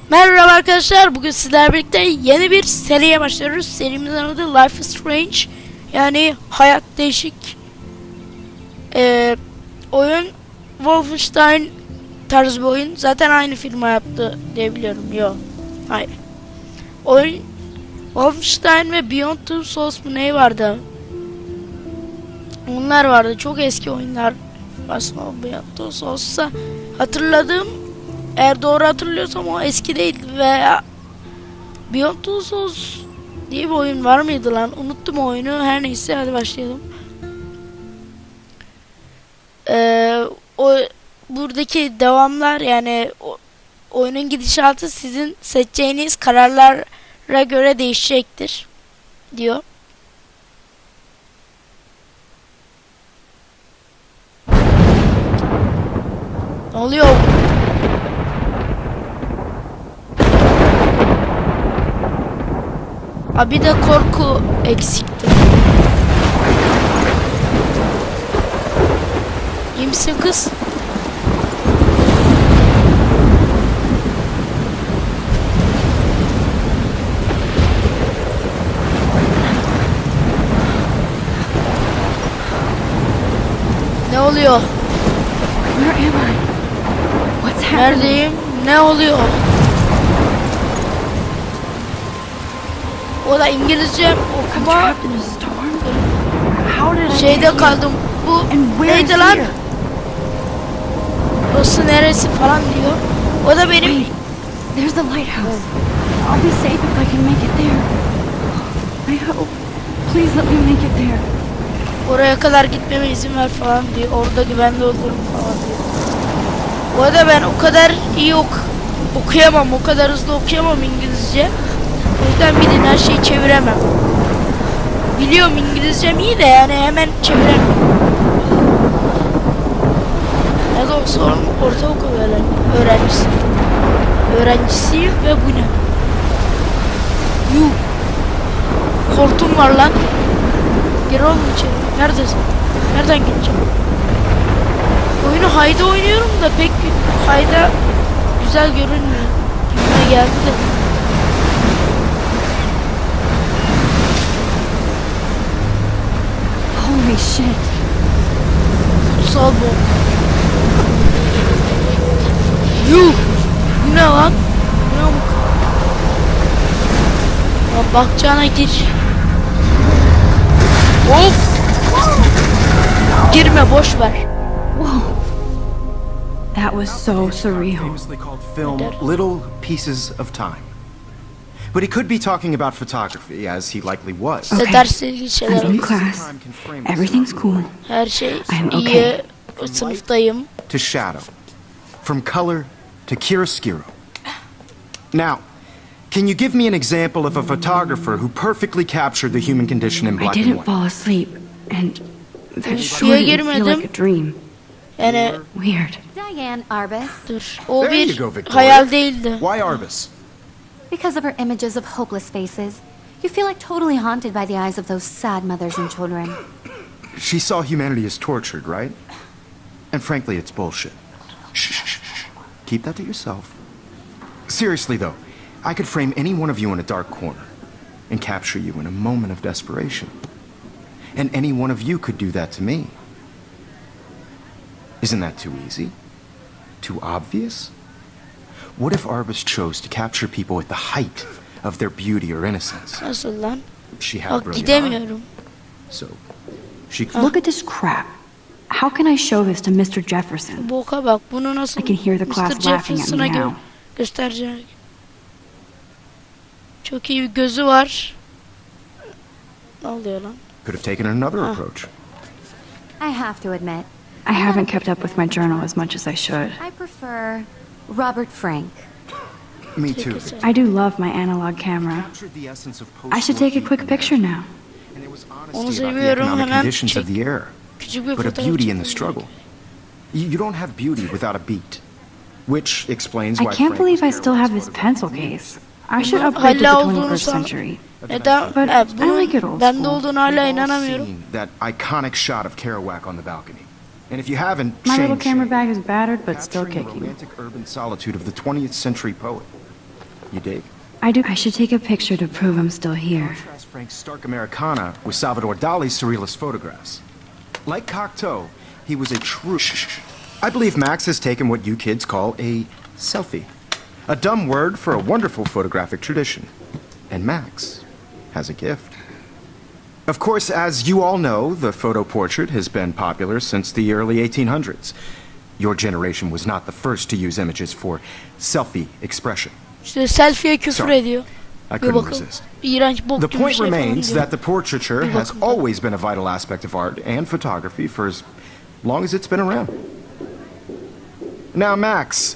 Merhaba arkadaşlar, bugün sizlerle birlikte yeni bir seriye başlıyoruz. Serimizin adı Life is Strange, yani hayat değişik. Oyun Wolfenstein tarzı bir oyun. Zaten aynı firma yaptı diye biliyorum. Yok, hayır. Oyun Wolfenstein ve Beyond Two Souls mu ne vardı? Onlar vardı. Çok eski oyunlar. Aslında Beyond Two Souls'sa hatırladığım, eğer doğru hatırlıyorsam o eski değildi veya Beyond Two Souls diye bir oyun var mıydı lan? Unuttum oyunu. Her neyse, hadi başlayalım. O buradaki devamlar, yani oyunun gidişatı sizin seçeceğiniz kararlara göre değişecektir diyor. Ne oluyor? Abi de korku eksikti. İyi misin kız? Ne oluyor? Neredeyim? Ne oluyor? O da İngilizce okuma. Şeyde kaldım. Bu neydi lan? Burası neresi falan diyor. O da benim. There's the lighthouse. I'll be safe if I can make it there. I hope. Please let me make it there. Oraya kadar gitmeme izin ver falan diyor. Orada güvenli olurum falan diyor. Bu arada ben o kadar iyi okuyamam. O kadar hızlı okuyamam İngilizce. O yüzden bilin, her şeyi çeviremem. Biliyorum İngilizcem iyi de yani hemen çeviremem. Ya da sorun ortaokul öğrencisiyim ve bu ne? Yuh. Hortum var lan. Gir oğlum içeri. Neredesin? Nereden gideceğim? Oyunu high'da oynuyorum da pek high'da güzel görünmüyor. Gibime geldi de. Holy shit. Kutsal bok. Yuh. Bu ne lan? Bu ne bu? Ya bakacağına gir. Of. Girme, boş ver. Whoa. That was so surreal. Famously called film Little Pieces of Time. But he could be talking about photography, as he likely was. İşte dersle ilgili şeyler I'm in var. class. Everything's cool. Her şey I'm iyi. okay. Sınıftayım. To shadow, from color to chiaroscuro. Now, can you give me an example of a photographer who perfectly captured the human condition in I black and didn't white? fall asleep, and that Suya sure didn't feel girmedim. like a dream. Yani Weird. Diane Arbus, dur. O There you bir go, Victoria. hayal değildi. Why Arbus? because of her images of hopeless faces, you feel like totally haunted by the eyes of those sad mothers and children. She saw humanity as tortured, right? And frankly, it's bullshit. Shh, shh, shh, shh. Keep that to yourself. Seriously, though, I could frame any one of you in a dark corner and capture you in a moment of desperation. And any one of you could do that to me. Isn't that too easy? Too obvious? What if Arbus chose to capture people at the height of their beauty or innocence? Nasıl lan? She had a Bak brilliant eye, gidemiyorum. so she Look at this crap. How can I show this to Mr. Jefferson? Boka bak, bunu nasıl I can hear the Mr. class laughing at me Jefferson'a now. gösterecek. Çok iyi bir gözü var. Ne oluyor lan? could have taken another approach. I have to admit, I haven't kept up with my journal as much as I should. I prefer Robert Frank. Me too. I do love my analog camera. Captured the essence of I should take a quick picture now. And there was Onu honesty about the seviyorum, economic hemen conditions of the era, küçük bir but a fotoğraf beauty in the çekeyim. struggle. You don't have beauty without a beat, which explains I why can't Frank believe I was still have this pencil case. I should upgrade to the Hala olduğunu 21st san. century. Neden? But I like it old Bende school. olduğunu hala We've all inanamıyorum. seen that iconic shot of Kerouac on the balcony. And if you haven't, My shame, little camera shame. bag is battered but still Capturing the kicking. romantic urban solitude of the 20th century poet. You dig? I do. I should take a picture to prove I'm still here. Contrast Frank's stark Americana with Salvador Dali's surrealist photographs. Like Cocteau, he was a true... I believe Max has taken what you kids call a selfie. A dumb word for a wonderful photographic tradition. And Max has a gift. Of course, as you all know, the photo portrait has been popular since the early 1800s. Your generation was not the first to use images for selfie expression. İşte selfie'ye küfür Sorry, ediyor. I Bir couldn't bakın. resist. İğrenç bok The gibi bir point şey falan remains diyor. that the portraiture Bir has bakın da. always been a vital aspect of art and photography for as long as it's been around. Now, Max,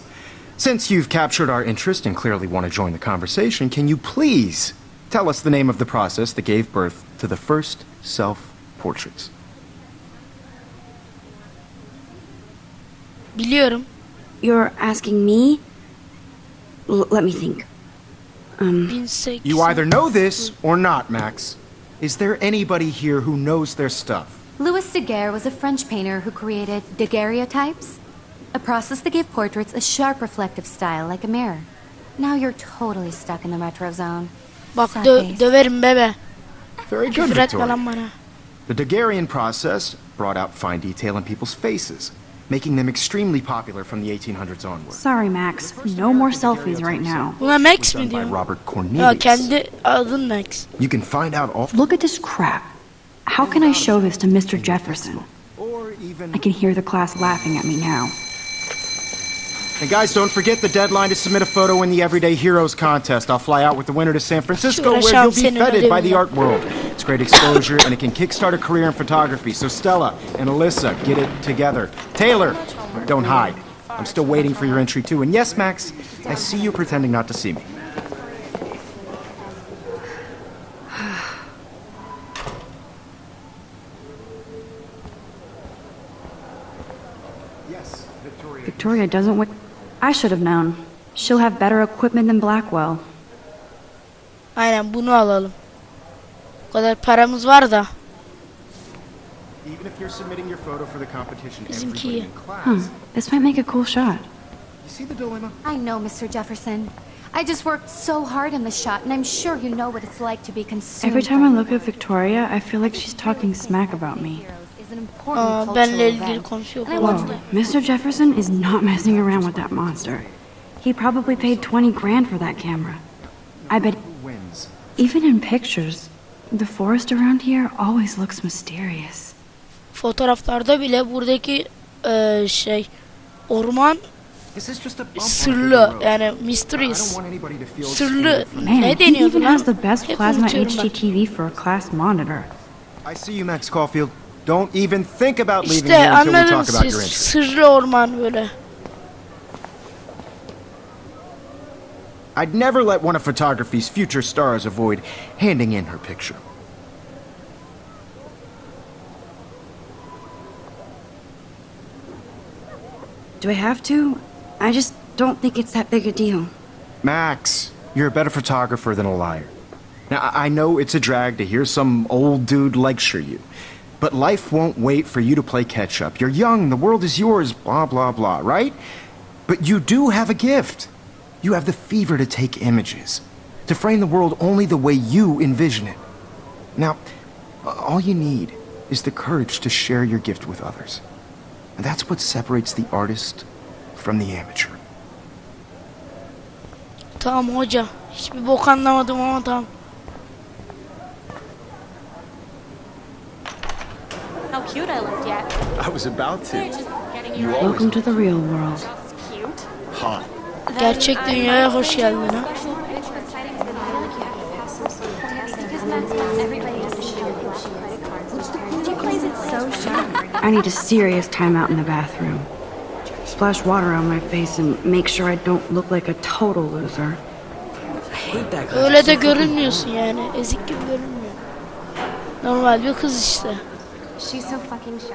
since you've captured our interest and clearly want to join the conversation, can you please tell us the name of the process that gave birth to the first self-portraits? Biliyorum. You're asking me? Let me think. 1800. You either know this or not, Max. Is there anybody here who knows their stuff? Louis Daguerre was a French painter who created daguerreotypes, a process that gave portraits a sharp reflective style like a mirror. Now you're totally stuck in the retro zone. Bak Sad face. döverim bebe. Very good, Küfür etme Victoria. lan bana. The Daguerrean process brought out fine detail in people's faces, making them extremely popular from the 1800s onward. Sorry, Max. No more selfies right now. Buna Max mi Done by diyor? Robert Ya Cornelius. kendi adın Max. You can find out all... Look at this crap. How can I show this to Mr. Jefferson? Or even... I can hear the class laughing at me now. And guys, don't forget the deadline to submit a photo in the Everyday Heroes contest. I'll fly out with the winner to San Francisco, Şurada where you'll be şansını feted by the ödeyeyim. art world. It's great exposure, and it can kickstart a career in photography. So Stella and Alyssa, get it together. Taylor, don't hide. I'm still waiting for your entry too. And yes, Max, I see you pretending not to see me. Yes, Victoria. Victoria doesn't wait. I should have known. She'll have better equipment than Blackwell. Aynen bunu alalım. O kadar paramız var da. Even if you're submitting your photo for the competition, Bizimki. everybody in class... This might make a cool shot. You see the dilemma? I know, Mr. Jefferson. I just worked so hard in the shot, and I'm sure you know what it's like to be consumed. Every time I by look at Victoria, I feel like she's talking smack about me. heroes is an important Aa, cultural benle ilgili event. konuşuyor. And I Whoa, want to Mr. Jefferson is not messing around with that monster. He probably paid 20 grand for that camera. I bet Who wins? even in pictures, the forest around here always looks mysterious. Fotoğraflarda bile buradaki orman This is just a bump sırlı, yani I don't mysterious. want anybody to feel Sırlı. excluded. Man, Ne he deniyordu even lan? has the best Hep plasma unutuyorum ben. HDTV for a class monitor. I see you, Max Caulfield. Don't even think about leaving İşte here until we anladınız talk about siz, your entry. sırlı orman böyle. I'd never let one of photography's future stars avoid handing in her picture. Do I have to? I just don't think it's that big a deal. Max, you're a better photographer than a liar. Now, I know it's a drag to hear some old dude lecture you, but life won't wait for you to play catch up. You're young, the world is yours, blah, blah, blah, right? But you do have a gift. You have the fever to take images, to frame the world only the way you envision it. Now, all you need is the courage to share your gift with others. And that's what separates the artist from the amateur. Tamam hoca. Hiçbir bok anlamadım ama tamam. How cute I looked yet. I was about to. Just getting you Welcome to the real world. cute. Hot. Gerçek dünyaya hoş geldin ha. I need a serious timeout in the bathroom. Splash water on my face and make sure I don't look like a total loser. Öyle de görünmüyorsun yani. Ezik gibi görünmüyor. Normal bir kız işte. She's so fucking shy.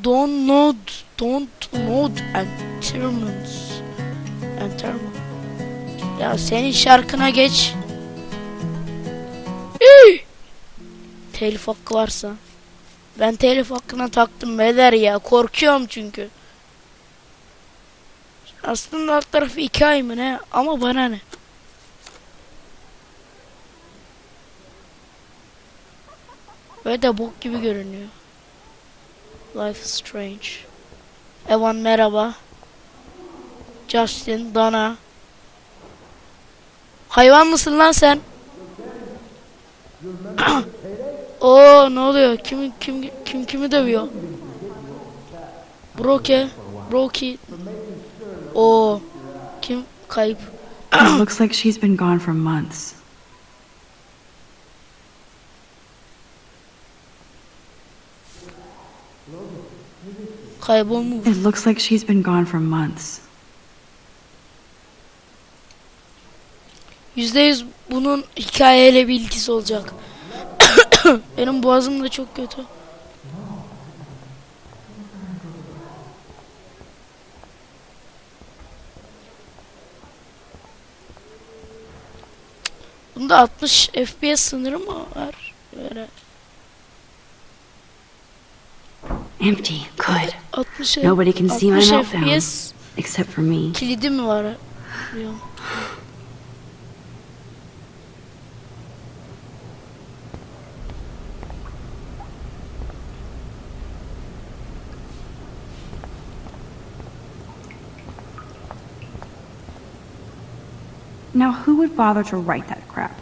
Don't nod entertainments. Entertainment. Ya senin şarkına geç. Üy! Telif hakkı varsa. Ben telif hakkına taktım beyler ya. Korkuyorum çünkü. Aslında alt tarafı 2 ay mı ne? Ama bana ne? Böyle de bok gibi görünüyor. Life is Strange. Evan merhaba. Justin, Dana. Hayvan mısın lan sen? Oo, ne oluyor? Kimi dövüyor? Broki. Oo, kim kayıp? It looks like she's been gone for months. Kaybolmuş. It looks like she's been gone for months. %100 bunun hikayeyle bir ilgisi olacak. Benim boğazım da çok kötü. Bunda 60 FPS sınırı mı var? Böyle Empty. Good. 60 Nobody can see my 60 meltdown. FPS Except for me. kilidi mi var? Bilmiyorum. Now, who would bother to write that crap?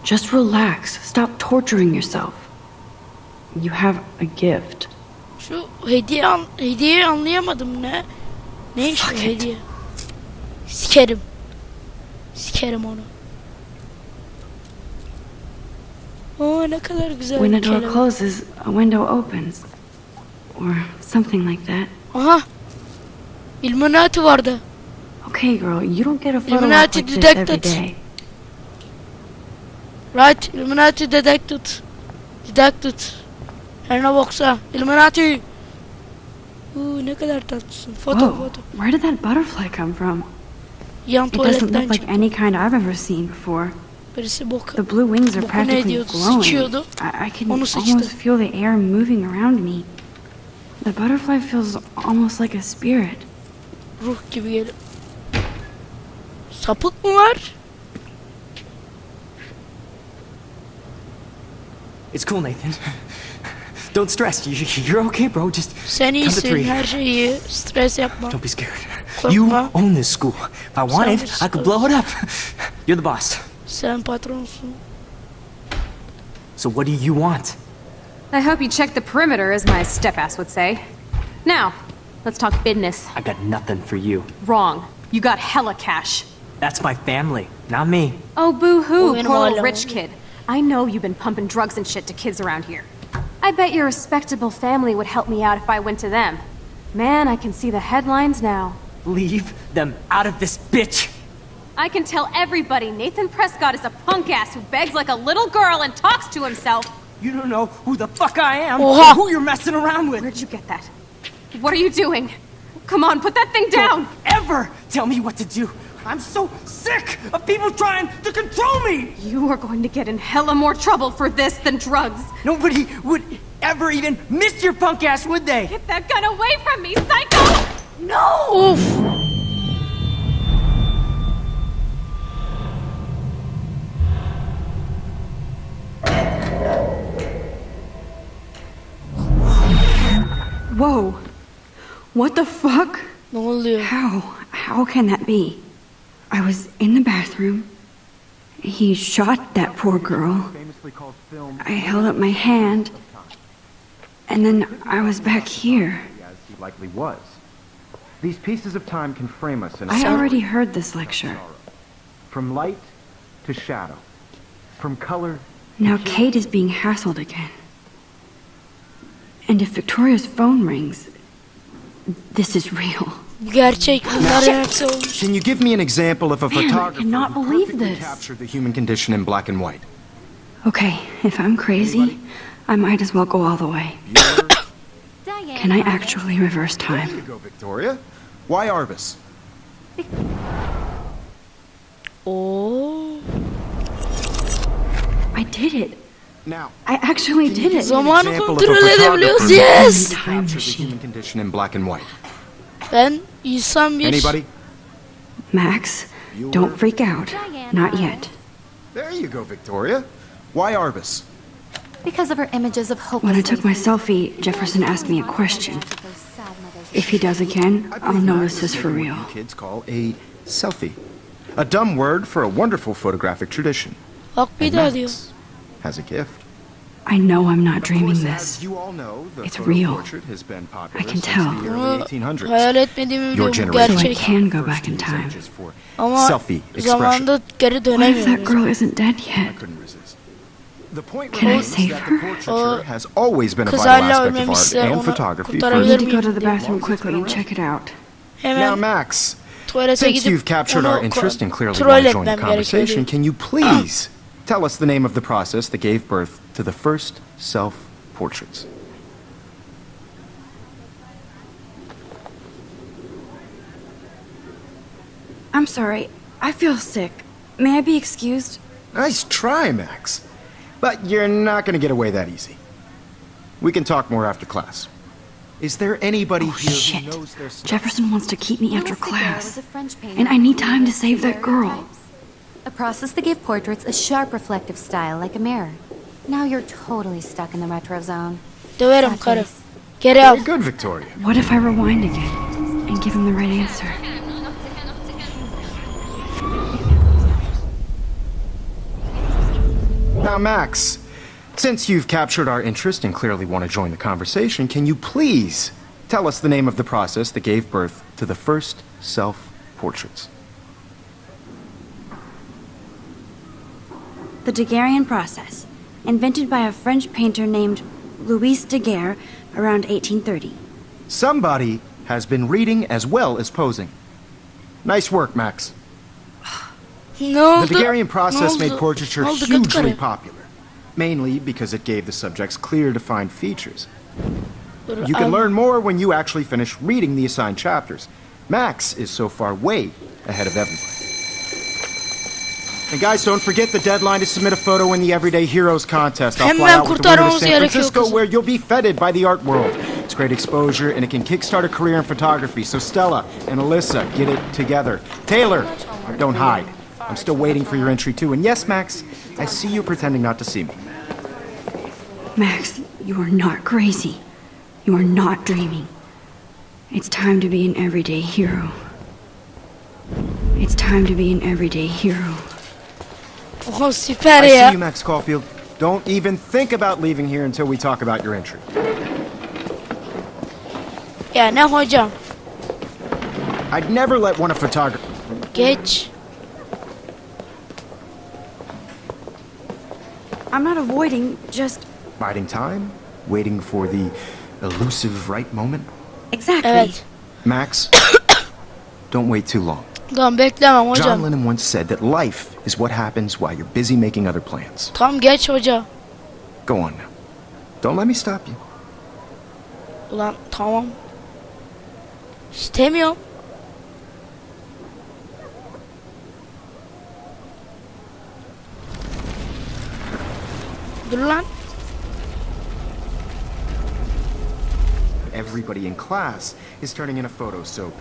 Just relax. Stop torturing yourself. You have a gift. Şu hediyeyi anlayamadım ne? Ne iş bu hediye? Sikerim onu. Oo, ne kadar güzel When bir a door kelime. closes, a window opens. Or something like that. Aha. Illuminati vardı. Okay, girl, you don't get a photo op Illuminati like this every detected. day. Right, Illuminati detected. Her ne boksa. Illuminati. Ne kadar tatlısın. Foto. Where did that butterfly come from? Yan It doesn't tuvaletten look like çıktı. any kind I've ever seen before. Birisi bok. The blue wings are Boku ne practically ediyordu? glowing. Sıçıyordu. I can Onu sıçtı. almost feel the air moving around me. The butterfly feels almost like a spirit. Ruh gibi geliyor. Sapık mı var? It's cool, Nathan. Don't stress. You're okay, bro. Just Sen count to iyisin, three. her şey iyi. Stres yapma. Don't be scared. Korkma. You own this school. If I wanted, I could blow it up. You're the boss. Sen patronsun. So what do you want? I hope you check the perimeter, as my step-ass would say. Now, let's talk business. I got nothing for you. Wrong. You got hella cash. That's my family, not me. Oh, boo-hoo, Oh, in poor my little love. rich kid. I know you've been pumping drugs and shit to kids around here. I bet your respectable family would help me out if I went to them. Man, I can see the headlines now. Leave them out of this bitch. I can tell everybody Nathan Prescott is a punk ass who begs like a little girl and talks to himself. You don't know who the fuck I am Oha. or who you're messing around with. Where'd you get that? What are you doing? Come on, put that thing down! Ever tell me what to do. I'm so sick of people trying to control me. You are going to get in hella more trouble for this than drugs. Nobody would ever even miss your punk ass, would they? Get that gun away from me, psycho! No! Of. Whoa. What the fuck? Ne oluyor? How can that be? I was in the bathroom. He shot that poor girl. I held up my hand. And then I was back here. As he likely was. These pieces of time can frame us in a I already heard this lecture. from light to shadow, from color. Now Kate is being hassled again. And if Victoria's phone rings, this is real. Gerçek. Bunlar hepsi olmuş. Can you give me an example of a Man, I photographer cannot who believe perfectly this. captured the human condition in black and white? Okay, if I'm crazy, I might as well go all the way. Can I actually reverse There you time? go, Victoria. Why Arbus? Oo. I did it. Now, I actually did it. Zamanı example of kontrol a edebiliyoruz. photographer Yes. Time captured the machine. human condition in black and white. Ben insan bir... Anybody? Max, don't freak out. Diana. Not yet. There you go, Victoria. Why Arbus? Because of her images of hopeless When I took my faces. selfie, Jefferson asked me a question. If he does again, I I'll believe know Max this is is for what real. you kids call a selfie. A dumb word for a wonderful photographic tradition. Bak bir And daha diyor. Max has a gift. I know I'm not Of dreaming course, this. as you all know, the It's photo real. portrait has been popular I can since tell. the Bunu early 1800s. hayal etmediğimi Your biliyorum. Bu generation So I gerçek. can go first back in used time. images for Ama selfie expression. zamanda geri What if that dönemiyoruz. girl isn't dead I yet? couldn't resist. The point Can I remains save that her? the portraiture has always been a Kız vital hala aspect of art ölmemişse and onu photography I for kurtarabilir need to go to miyim the diye. bathroom quickly and check it out. Now, Hemen Max, tuvalete since gidip you've captured onu our interest and clearly kontrol want to join the etmem gerekiyor conversation, diyor. can you please tell us the name of the process that gave birth to the first self-portraits? I'm sorry. I feel sick. May I be excused? Nice try, Max. But you're not going to get away that easy. We can talk more after class. Is there anybody Oh, here shit. who knows their stuff? Jefferson wants to keep me after Louis Daguerre class. was a French painter And I need who time to created save that girl. daguerreotypes, a process that gave portraits a sharp reflective style like a mirror. Now you're totally stuck in the retro zone. Döverim Sad karı. face. Geri al. Very good, Victoria. What if I rewind again and give him the right answer? Now, Max, since you've captured our interest and clearly want to join the conversation, can you please tell us the name of the process that gave birth to the first self-portraits? The Daguerrean process, invented by a French painter named Louis Daguerre around 1830. Somebody has been reading as well as posing. Nice work, Max. Ne The oldu? Daguerrean process Ne made oldu? portraiture Ne oldu, göt hugely karı? popular, mainly because it gave the subjects clear, defined features. Dur, You can al. learn more when you actually finish reading the assigned chapters. Max is so far way ahead of everybody. And guys, don't forget the deadline to submit a photo in the Everyday Heroes contest. I'll fly Hemen out with the winner to kurtarmamız San gerekiyor Francisco kızım. where you'll be feted by the art world. It's great exposure and it can kickstart a career in photography. So Stella and Alyssa, get it together. Taylor, don't hide. I'm still waiting for your entry too. And yes, Max, I see you pretending not to see me. Max, you are not crazy. You are not dreaming. It's time to be an everyday hero. It's time to be an everyday hero. Oha süper I see ya. you, Max Caulfield. Don't even think about leaving here until we talk about your entry. Ya ne hocam? I'd never let one of photography. Geç. I'm not avoiding, just Biding time, waiting for the elusive right moment. exactly. Evet. Max, don't wait too long. Tamam beklemem John hocam. Lennon once said that life is what happens while you're busy making other plans. Tam geç hoca. Go on now. Don't let me stop you. Ulan tamam. İstemiyorum. Dur lan. Everybody in class is turning in a photo, so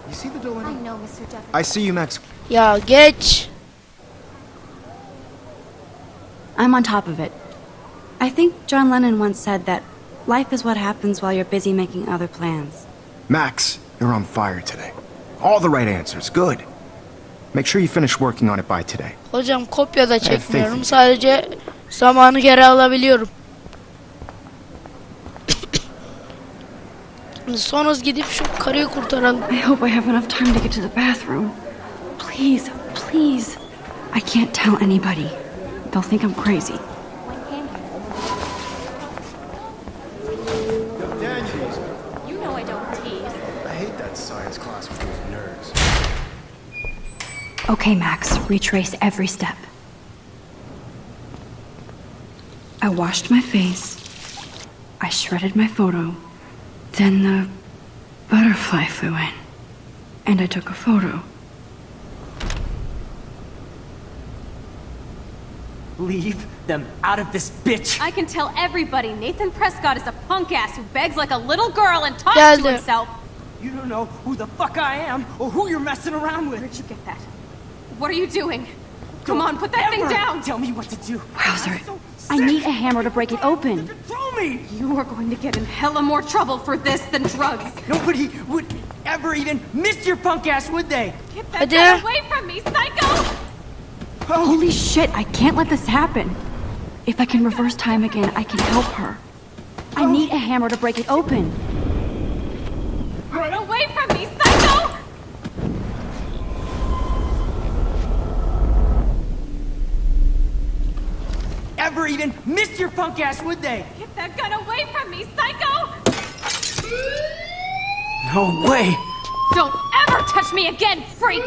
you see the I dilemma? know, Mr. Jefferson. I see you, Max. Ya geç. I'm on top of it. I think John Lennon once said that life is what happens while you're busy making other plans. Max, you're on fire today. All the right answers. Good. Make sure you finish working on it by today. Hocam kopya da çekmiyorum. thank you. Sadece zamanı geri alabiliyorum. Sonra gidip şu karıyı kurtaralım. I hope I have enough time to get to the bathroom. Please, please. I can't tell anybody. They'll think I'm crazy. You know I don't tease. I hate that science class with those nerds. Okay, Max, retrace every step. I washed my face. I shredded my photo. Then the butterfly flew in. And I took a photo. leave them out of this bitch. I can tell everybody Nathan Prescott is a punk ass who begs like a little girl and talks Yeah, to yeah. himself. You don't know who the fuck I am or who you're messing around with. Where'd you get that? What are you doing? Come on, put that thing Ever down! Tell me what to do. Wowzer. I'm so I sick need a hammer to break it of people open. to control me. You are going to get in hella more trouble for this than drugs. Nobody would ever even miss your punk ass, would they? Get that Hadi. gun away from me, psycho! Holy shit, I can't let this happen. If I can reverse time again, I can help her. I need a hammer to break it open. Run away from me, psycho! Ever even miss your punk ass, would they? Get that gun away from me, psycho! No way. Don't ever touch me again, freak!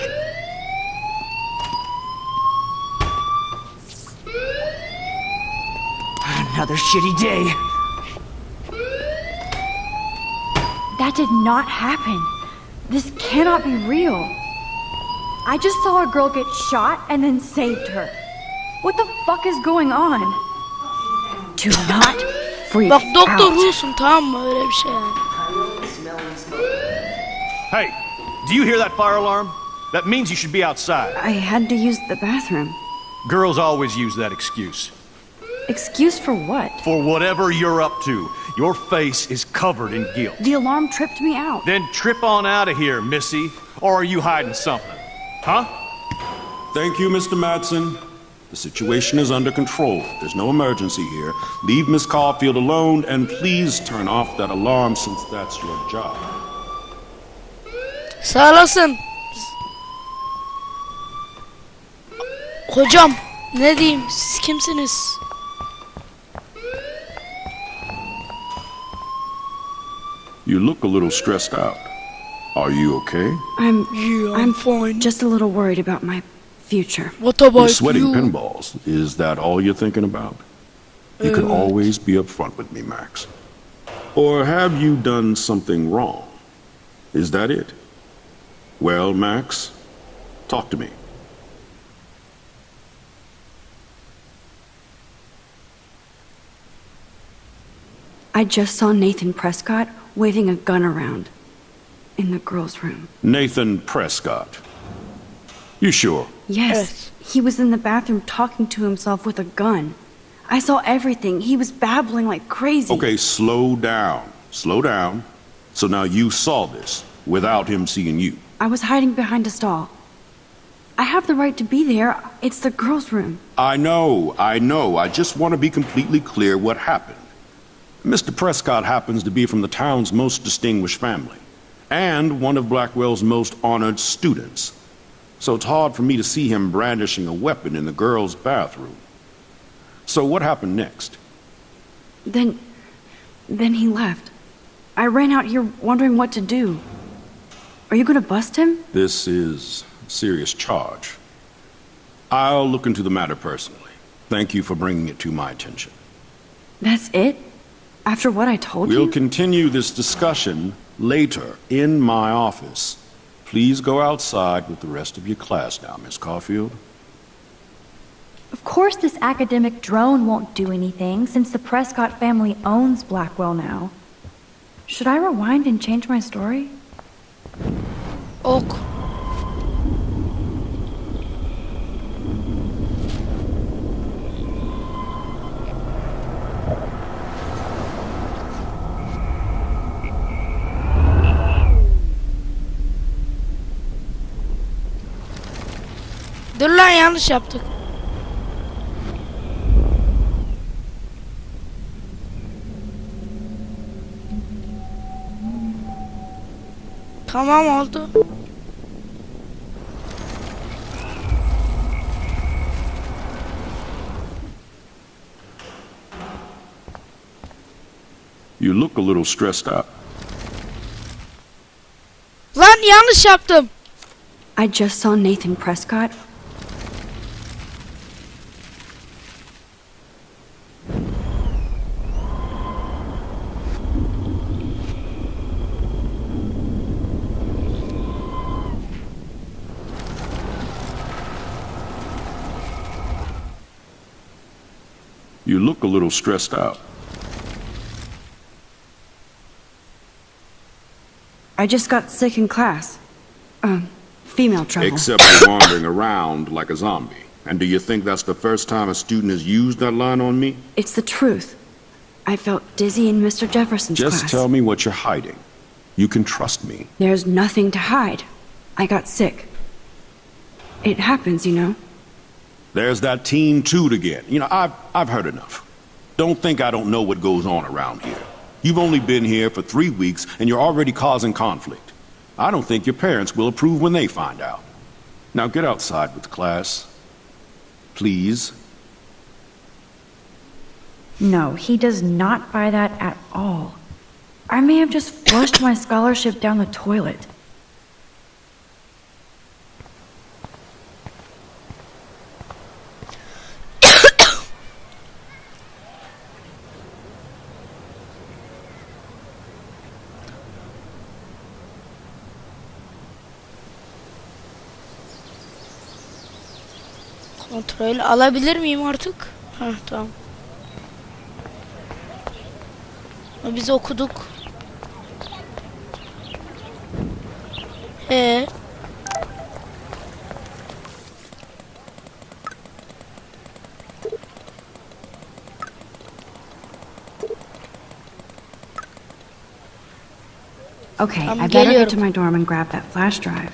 Another shitty day. That did not happen. This cannot be real. I just saw a girl get shot and then saved her. What the fuck is going on? Do not freak Bak doktor out. Ruh'sun, tamam mı? Öyle bir şey yani. Hey, do you hear that fire alarm? That means you should be outside. I had to use the bathroom. Girls always use that excuse. Excuse for what? For whatever you're up to, your face is covered in guilt. The alarm tripped me out. Then trip on out of here, Missy. Or are you hiding something? Huh? Thank you, Mr. Madsen. The situation is under control. There's no emergency here. Leave Miss Caulfield alone, and please turn off that alarm since that's your job. Sağ olasın. Hocam ne diyeyim, siz kimsiniz? You look a little stressed out. Are you okay? I'm fine. Just a little worried about my future. What You're about sweating you? pinballs. Is that all you're thinking about? You can always be upfront with me, Max. Or have you done something wrong? Is that it? Well, Max, talk to me. I just saw Nathan Prescott waving a gun around in the girls' room. Nathan Prescott. You sure? Yes, he was in the bathroom talking to himself with a gun. I saw everything. He was babbling like crazy. Okay, slow down. Slow down. So now you saw this without him seeing you. I was hiding behind a stall. I have the right to be there. It's the girls' room. I know. I just want to be completely clear what happened. Mr. Prescott happens to be from the town's most distinguished family, and one of Blackwell's most honored students. So it's hard for me to see him brandishing a weapon in the girls' bathroom. So what happened next? Then he left. I ran out here wondering what to do. Are you gonna bust him? This is a serious charge. I'll look into the matter personally. Thank you for bringing it to my attention. That's it? After what I told We'll you? continue this discussion later in my office. Please go outside with the rest of your class now, Miss Caulfield. Of course this academic drone won't do anything, since the Prescott family owns Blackwell now. Should I rewind and change my story? Ok. Dur lan, yanlış yaptık. Tamam oldu. You look a little stressed out. Lan yanlış yaptım. I just saw Nathan Prescott. You look a little stressed out. I just got sick in class. Female trouble. Except for wandering around like a zombie. And do you think that's the first time a student has used that line on me? It's the truth. I felt dizzy in Mr. Jefferson's class. Just tell me what you're hiding. You can trust me. There's nothing to hide. I got sick. It happens, you know. There's that teen toot again. You know, I've heard enough. Don't think I don't know what goes on around here. You've only been here for 3 weeks, and you're already causing conflict. I don't think your parents will approve when they find out. Now get outside with class. Please. No, he does not buy that at all. I may have just flushed my scholarship down the toilet. Kontrol alabilir miyim artık? Heh, tamam. Biz okuduk. Okay, I'm I better get geliyorum. to my dorm and grab that flash drive.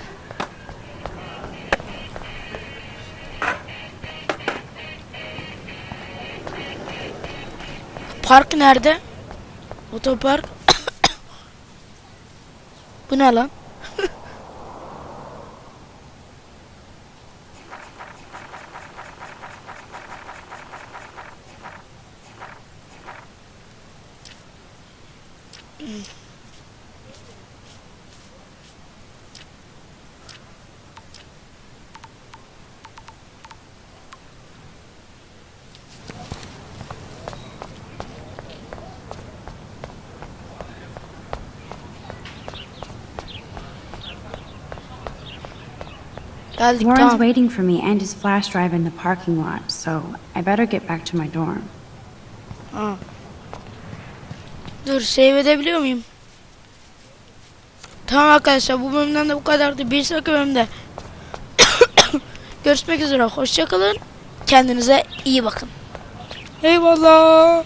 Park nerede? Otopark. Bu ne lan? Geldik, Warren's tamam. waiting for me and his flash drive in the parking lot, so I better get back to my dorm. Ha. Dur, save edebiliyor muyum? Tamam arkadaşlar, bu bölümden de bu kadardı. Bir sonraki bölümde görüşmek üzere. Hoşça kalın. Kendinize iyi bakın. Eyvallah.